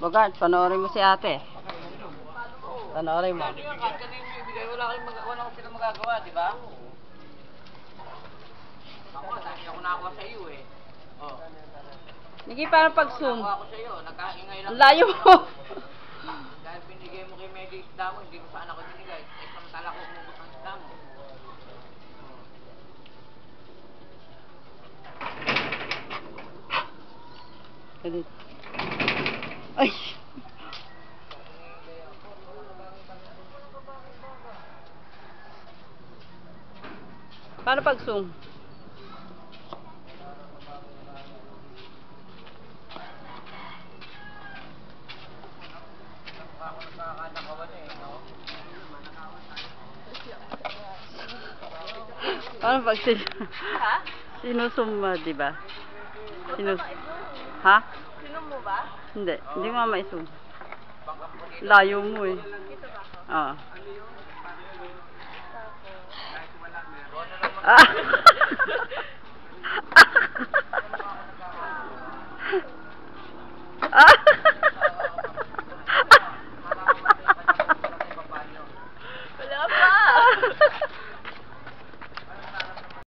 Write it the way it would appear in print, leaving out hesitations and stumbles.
Bogart, panoorin mo si ate. Panoorin mo. Wala ko silang magagawa, di ba? Ako, dahil ako nakakuha sa iyo eh. Oh. Niki, parang pag-zoom. Nakakuha ko sa iyo, nagkaingay lang. Layo mo. Dahil binigay mo kay Medi isda mo, hindi ko saan ako binigay. Eh, samantala ko umubos ang isda mo. Ay! Paano pag-zoom? Paano pag-zoom? Ha? Sinusum mo, di ba? Ha? Sinum mo ba? Hindi mo ma-zoom. Layo mo eh. Ito ba? Oo. Tapos. Ah!